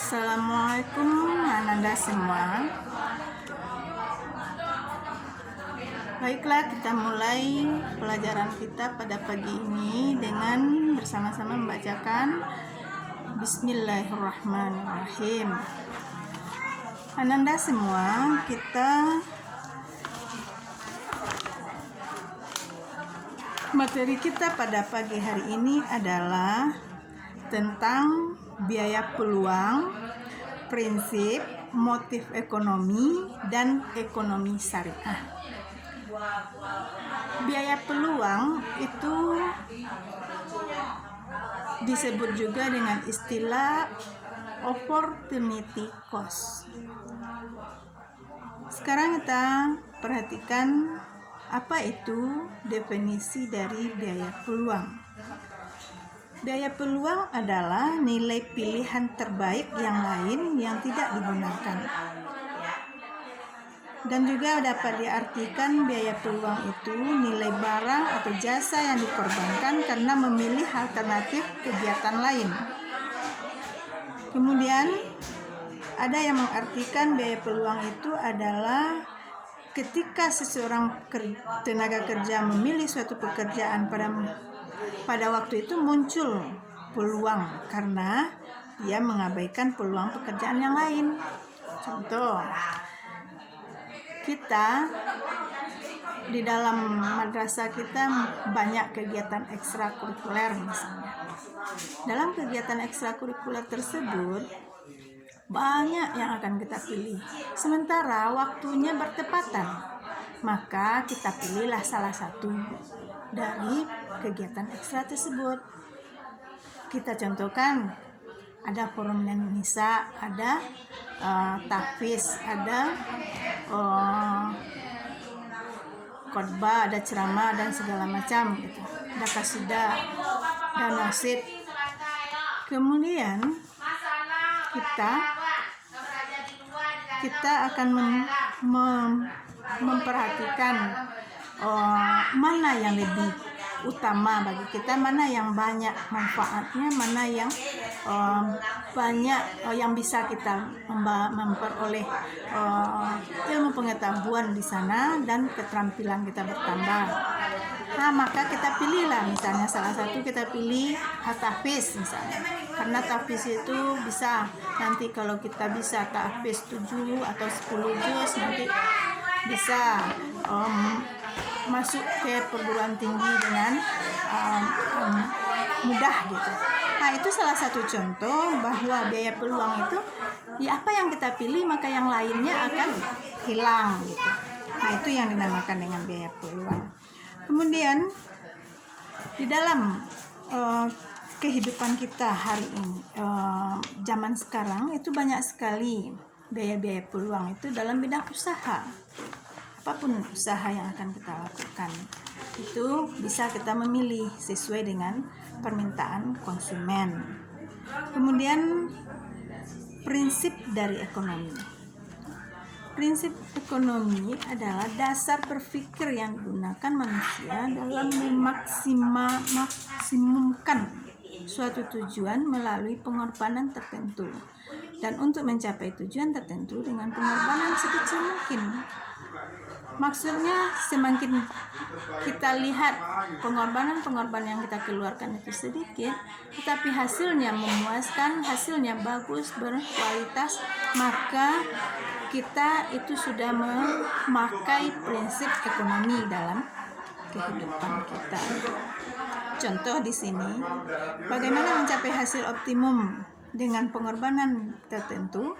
Assalamualaikum Ananda semua. Baiklah, kita mulai pelajaran kita pada pagi ini dengan bersama-sama membacakan Bismillahirrahmanirrahim. Ananda semua, materi kita pada pagi hari ini adalah tentang biaya peluang, prinsip, motif ekonomi, dan ekonomi syariah. Biaya peluang itu disebut juga dengan istilah opportunity cost. Sekarang kita perhatikan apa itu definisi dari biaya peluang. Biaya peluang adalah nilai pilihan terbaik yang lain yang tidak digunakan. Dan juga dapat diartikan biaya peluang itu nilai barang atau jasa yang dikorbankan karena memilih alternatif kegiatan lain. Kemudian ada yang mengartikan biaya peluang itu adalah ketika seseorang tenaga kerja memilih suatu pekerjaan pada waktu itu muncul peluang karena dia mengabaikan peluang pekerjaan yang lain. Contoh, kita di dalam madrasah kita banyak kegiatan ekstrakurikuler misalnya. Dalam kegiatan ekstrakurikuler tersebut banyak yang akan kita pilih. Sementara waktunya bertepatan, maka kita pilihlah salah satu dari kegiatan ekstra tersebut. Kita contohkan, ada forum Nisa, ada tahfiz, ada khotbah, ada ceramah dan segala macam gitu. Ada kasidah dan nasyid. Kemudian kita akan memperhatikan mana yang lebih utama bagi kita, mana yang banyak manfaatnya, mana yang banyak yang bisa kita memperoleh ilmu pengetahuan di sana dan keterampilan kita bertambah. Nah, maka kita pilihlah misalnya salah satu, kita pilih tahfiz misalnya. Karena tahfiz itu bisa nanti kalau kita bisa tahfiz 7 atau 10 juz nanti bisa masuk ke perguruan tinggi dengan mudah gitu. Nah, itu salah satu contoh bahwa biaya peluang itu ya apa yang kita pilih maka yang lainnya akan hilang gitu. Nah, itu yang dinamakan dengan biaya peluang. Kemudian di dalam kehidupan kita hari ini, zaman sekarang itu banyak sekali biaya-biaya peluang itu dalam bidang usaha. Apapun usaha yang akan kita lakukan itu bisa kita memilih sesuai dengan permintaan konsumen. Kemudian prinsip dari ekonomi. Prinsip ekonomi adalah dasar berpikir yang digunakan manusia dalam memaksimumkan suatu tujuan melalui pengorbanan tertentu dan untuk mencapai tujuan tertentu dengan pengorbanan sekecil mungkin. Maksudnya semakin kita lihat pengorbanan yang kita keluarkan itu sedikit, tetapi hasilnya memuaskan, hasilnya bagus, berkualitas, maka kita itu sudah memakai prinsip ekonomi dalam kehidupan kita. Contoh di sini, bagaimana mencapai hasil optimum dengan pengorbanan tertentu.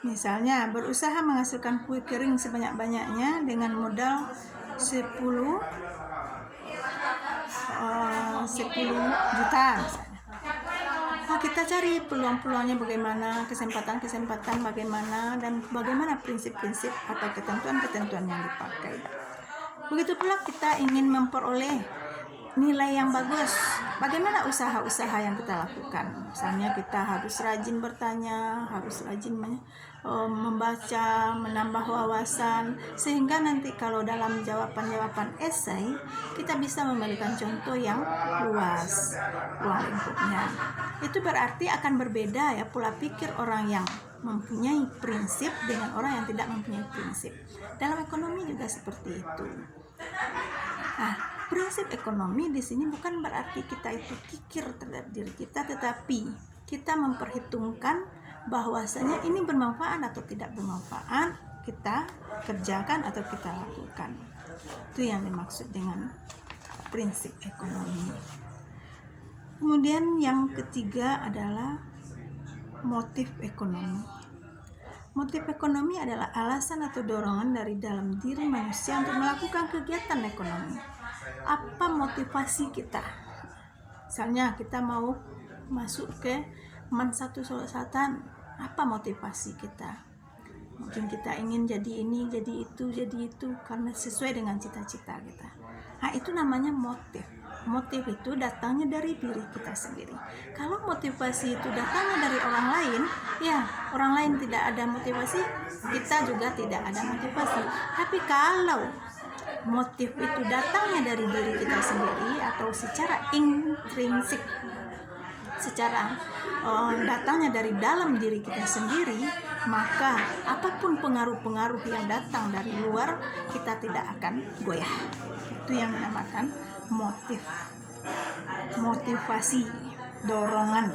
Misalnya, berusaha menghasilkan kue kering sebanyak-banyaknya dengan modal 10 juta misalnya. Nah, kita cari peluang-peluangnya bagaimana, kesempatan-kesempatan bagaimana, dan bagaimana prinsip-prinsip atau ketentuan-ketentuan yang dipakai. Begitu pula kita ingin memperoleh nilai yang bagus. Bagaimana usaha-usaha yang kita lakukan? Misalnya kita harus rajin bertanya, harus rajin membaca, menambah wawasan, sehingga nanti kalau dalam jawaban-jawaban esai kita bisa memberikan contoh yang luas ruang lingkupnya. Itu berarti akan berbeda ya pola pikir orang yang mempunyai prinsip dengan orang yang tidak mempunyai prinsip. Dalam ekonomi juga seperti itu. Nah, prinsip ekonomi di sini bukan berarti kita itu kikir terhadap diri kita, tetapi kita memperhitungkan bahwasanya ini bermanfaat atau tidak bermanfaat, kita kerjakan atau kita lakukan. Itu yang dimaksud dengan prinsip ekonomi. Kemudian yang ketiga adalah motif ekonomi. Motif ekonomi adalah alasan atau dorongan dari dalam diri manusia untuk melakukan kegiatan ekonomi. Apa motivasi kita? Misalnya kita mau masuk ke MAN 1 Solo Selatan, apa motivasi kita? Mungkin kita ingin jadi ini, jadi itu, karena sesuai dengan cita-cita kita. Nah, itu namanya motif. Motif itu datangnya dari diri kita sendiri. Kalau motivasi itu datangnya dari orang lain, ya orang lain tidak ada motivasi, kita juga tidak ada motivasi. Tapi kalau motif itu datangnya dari diri kita sendiri atau secara intrinsik, secara datangnya dari dalam diri kita sendiri, maka apapun pengaruh-pengaruh yang datang dari luar, kita tidak akan goyah. Itu yang dinamakan motivasi, dorongan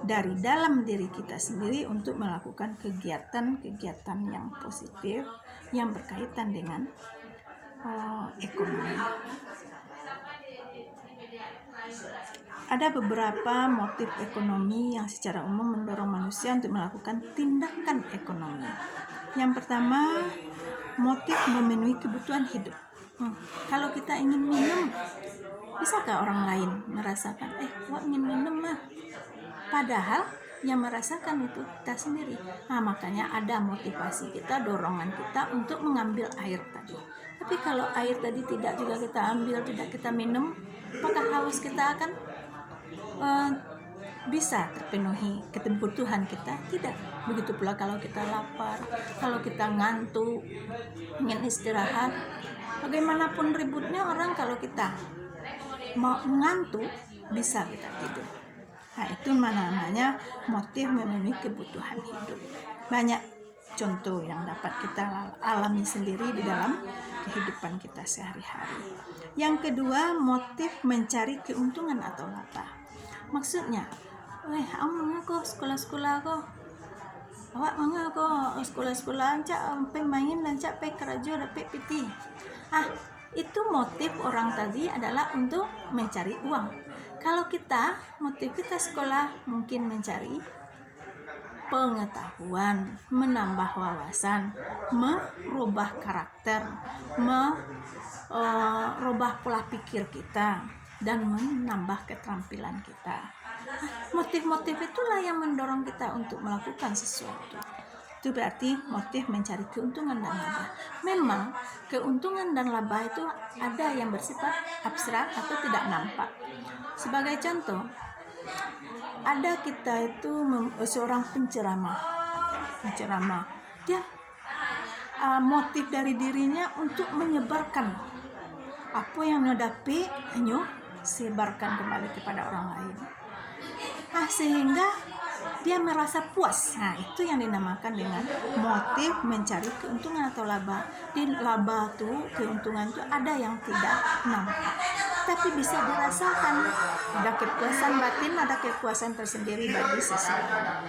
dari dalam diri kita sendiri untuk melakukan kegiatan-kegiatan yang positif yang berkaitan dengan ekonomi. Ada beberapa motif ekonomi yang secara umum mendorong manusia untuk melakukan tindakan ekonomi. Yang pertama, motif memenuhi kebutuhan hidup. Kalau kita ingin minum, bisakah orang lain merasakan, gua ingin minum mah? Padahal yang merasakan itu kita sendiri. Nah, makanya ada motivasi kita, dorongan kita untuk mengambil air tadi. Tapi kalau air tadi tidak juga kita ambil, tidak kita minum, apakah haus kita akan bisa terpenuhi kebutuhan kita? Tidak. Begitu pula kalau kita lapar, kalau kita ngantuk, ingin istirahat, bagaimanapun ributnya orang, kalau kita mau ngantuk bisa kita tidur. Nah, itu namanya motif memenuhi kebutuhan hidup. Banyak contoh yang dapat kita alami sendiri di dalam kehidupan kita sehari-hari. Yang kedua, motif mencari keuntungan atau laba. Maksudnya, aku sekolah-sekolah kok, awak mangga sekolah-sekolah ancak sampai main lancak pe kerja dapat piti. Itu motif orang tadi adalah untuk mencari uang. Kalau kita, motif kita sekolah mungkin mencari pengetahuan, menambah wawasan, merubah karakter, merubah pola pikir kita, dan menambah keterampilan kita. Motif-motif itulah yang mendorong kita untuk melakukan sesuatu. Itu berarti motif mencari keuntungan dan laba. Memang keuntungan dan laba itu ada yang bersifat abstrak atau tidak nampak. Sebagai contoh, ada kita itu seorang penceramah. Dia motif dari dirinya untuk menyebarkan apa yang mendapat, sebarkan kembali kepada orang lain. Sehingga dia merasa puas. Nah, itu yang dinamakan dengan motif mencari keuntungan atau laba. Di laba itu, keuntungan itu ada yang tidak nampak, tapi bisa dirasakan. Ada kepuasan batin, ada kepuasan tersendiri bagi seseorang.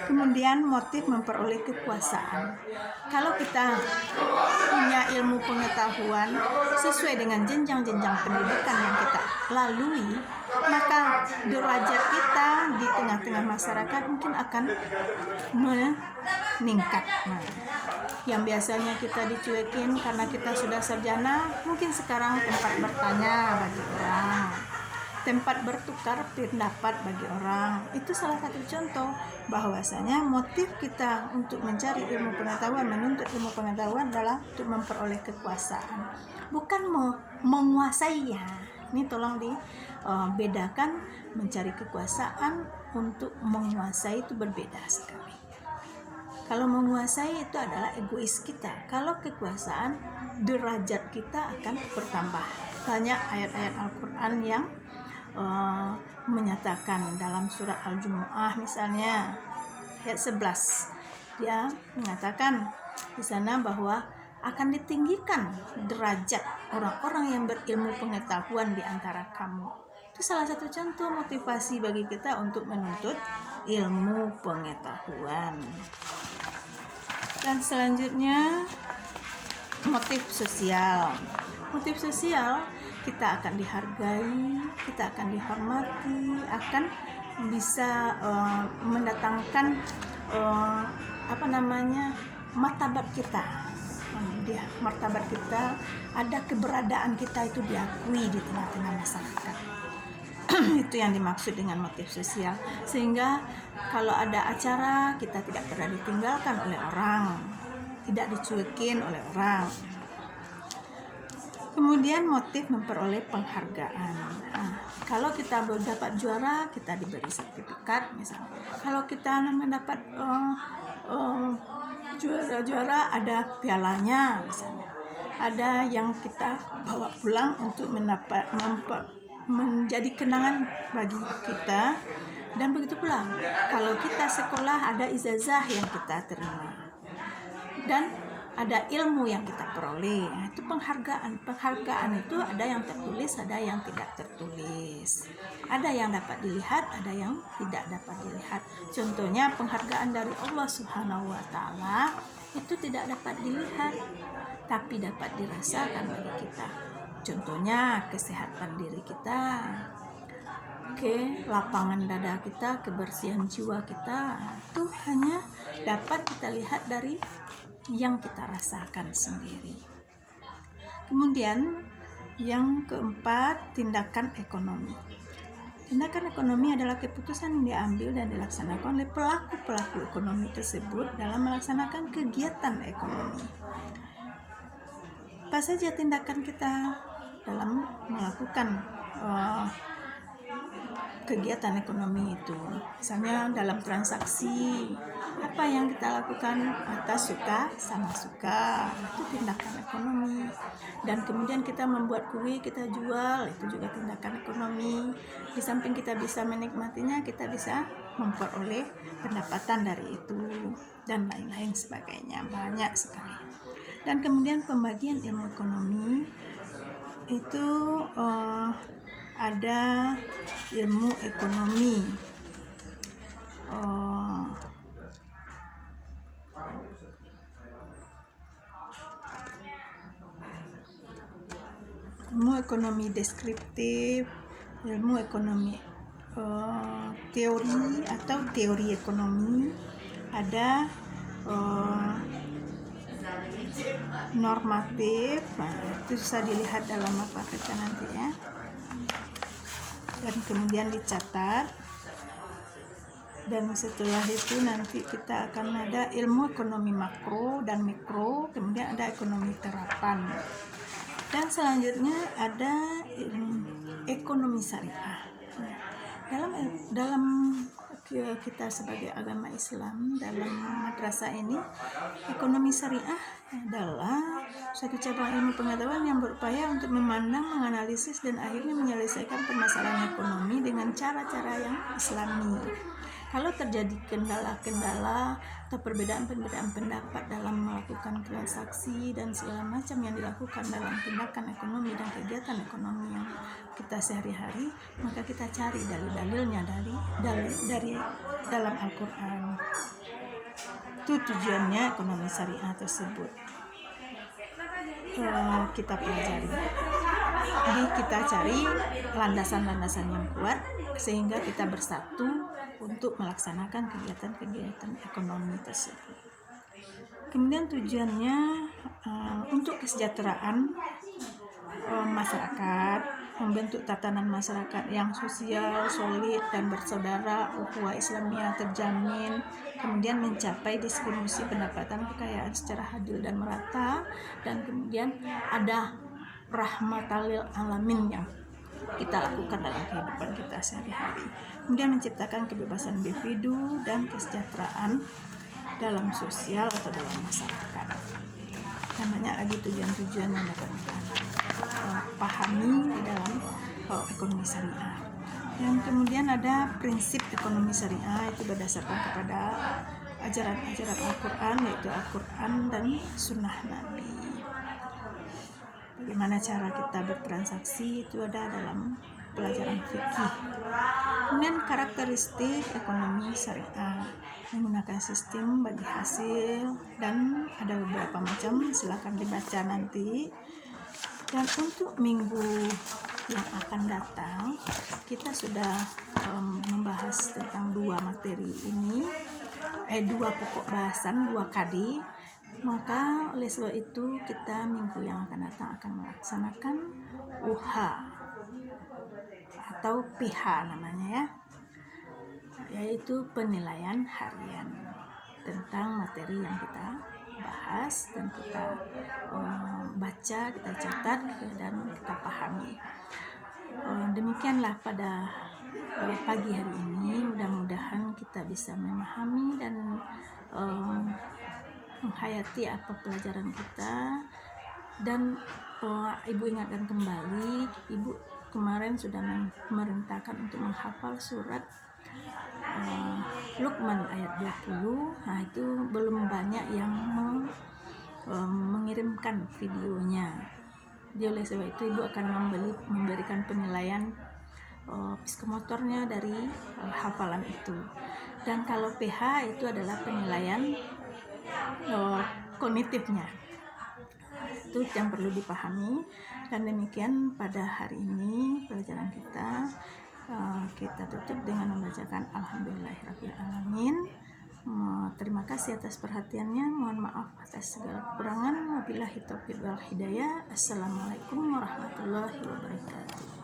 Kemudian motif memperoleh kekuasaan. Kalau kita punya ilmu pengetahuan sesuai dengan jenjang-jenjang pendidikan yang kita lalui, maka derajat kita di tengah-tengah masyarakat mungkin akan meningkat. Yang biasanya kita dicuekin karena kita sudah sarjana, mungkin sekarang tempat bertanya bagi orang, tempat bertukar pendapat bagi orang. Itu salah satu contoh bahwasanya motif kita untuk mencari ilmu pengetahuan, menuntut ilmu pengetahuan adalah untuk memperoleh kekuasaan, bukan menguasai ya. Ini tolong dibedakan, mencari kekuasaan untuk menguasai itu berbeda sekali. Kalau menguasai itu adalah egois kita. Kalau kekuasaan, derajat kita akan bertambah. Banyak ayat-ayat Al-Quran yang menyatakan dalam surah Al-Jumu'ah misalnya ayat 11, dia mengatakan di sana bahwa akan ditinggikan derajat orang-orang yang berilmu pengetahuan di antara kamu. Itu salah satu contoh motivasi bagi kita untuk menuntut ilmu pengetahuan. Dan selanjutnya motif sosial. Motif sosial, kita akan dihargai, kita akan dihormati, akan bisa mendatangkan martabat kita. Martabat kita, ada keberadaan kita itu diakui di tengah-tengah masyarakat. Itu yang dimaksud dengan motif sosial. Sehingga kalau ada acara, kita tidak pernah ditinggalkan oleh orang, tidak dicuekin oleh orang. Kemudian motif memperoleh penghargaan. Kalau kita dapat juara, kita diberi sertifikat misalnya. Kalau kita mendapat juara, ada pialanya misalnya. Ada yang kita bawa pulang untuk menjadi kenangan bagi kita. Dan begitu pula kalau kita sekolah, ada ijazah yang kita terima dan ada ilmu yang kita peroleh. Itu penghargaan. Penghargaan itu ada yang tertulis, ada yang tidak tertulis. Ada yang dapat dilihat, ada yang tidak dapat dilihat. Contohnya penghargaan dari Allah Subhanahu wa taala itu tidak dapat dilihat, tapi dapat dirasakan bagi kita. Contohnya kesehatan diri kita, lapangan dada kita, kebersihan jiwa kita, itu hanya dapat kita lihat dari yang kita rasakan sendiri. Kemudian yang keempat, tindakan ekonomi. Tindakan ekonomi adalah keputusan yang diambil dan dilaksanakan oleh pelaku-pelaku ekonomi tersebut dalam melaksanakan kegiatan ekonomi. Apa saja tindakan kita dalam melakukan kegiatan ekonomi itu? Misalnya dalam transaksi, apa yang kita lakukan atas suka sama suka, itu tindakan ekonomi. Dan kemudian kita membuat kue, kita jual, itu juga tindakan ekonomi. Di samping kita bisa menikmatinya, kita bisa memperoleh pendapatan dari itu dan lain-lain sebagainya, banyak sekali. Dan kemudian pembagian ilmu ekonomi itu ada ilmu ekonomi ilmu ekonomi deskriptif, ilmu ekonomi teori atau teori ekonomi, ada normatif. Itu bisa dilihat dalam mapa kita nanti ya, dan kemudian dicatat. Dan setelah itu nanti kita akan ada ilmu ekonomi makro dan mikro, kemudian ada ekonomi terapan, dan selanjutnya ada ekonomi syariah. Dalam kita sebagai agama Islam, dalam madrasah ini, ekonomi syariah adalah suatu cabang ilmu pengetahuan yang berupaya untuk memandang, menganalisis, dan akhirnya menyelesaikan permasalahan ekonomi dengan cara-cara yang islami. Kalau terjadi kendala-kendala atau perbedaan-perbedaan pendapat dalam melakukan transaksi dan segala macam yang dilakukan dalam tindakan ekonomi dan kegiatan ekonomi yang kita sehari-hari, maka kita cari dalil-dalilnya dari dalam Al-Quran. Itu tujuannya ekonomi syariah tersebut. Kita pelajari. Jadi kita cari landasan-landasan yang kuat sehingga kita bersatu untuk melaksanakan kegiatan-kegiatan ekonomi tersebut. Kemudian tujuannya untuk kesejahteraan masyarakat, membentuk tatanan masyarakat yang sosial, solid, dan bersaudara, ukhuwah Islamiyah terjamin, kemudian mencapai distribusi pendapatan kekayaan secara adil dan merata, dan kemudian ada rahmatan lil alamin yang kita lakukan dalam kehidupan kita sehari-hari. Kemudian menciptakan kebebasan individu dan kesejahteraan dalam sosial atau dalam masyarakat. Dan banyak lagi tujuan-tujuan yang dapat kita pahami di dalam ekonomi syariah. Yang kemudian ada prinsip ekonomi syariah, itu berdasarkan kepada ajaran-ajaran Al-Quran, yaitu Al-Quran dan Sunnah Nabi. Bagaimana cara kita bertransaksi itu ada dalam pelajaran fikih. Kemudian karakteristik ekonomi syariah menggunakan sistem bagi hasil, dan ada beberapa macam, silakan dibaca nanti. Dan untuk minggu yang akan datang kita sudah membahas tentang dua materi ini, dua pokok bahasan, dua kadi. Maka oleh sebab itu kita minggu yang akan datang akan melaksanakan UH atau PH namanya ya, yaitu penilaian harian tentang materi yang kita bahas dan kita baca, kita catat dan kita pahami. Demikianlah pada pagi hari ini, mudah-mudahan kita bisa memahami dan menghayati apa pelajaran kita. Dan ibu ingatkan kembali, ibu kemarin sudah memerintahkan untuk menghafal surat Luqman ayat 20. Nah, itu belum banyak yang mengirimkan videonya. Jadi oleh sebab itu ibu akan memberikan penilaian psikomotornya dari hafalan itu. Dan kalau PH itu adalah penilaian kognitifnya. Itu yang perlu dipahami. Dan demikian pada hari ini pelajaran kita tutup dengan membacakan Alhamdulillahirrahmanirrahim. Terima kasih atas perhatiannya. Mohon maaf atas segala kekurangan. Wabillahi taufiq wal hidayah. Assalamualaikum warahmatullahi wabarakatuh.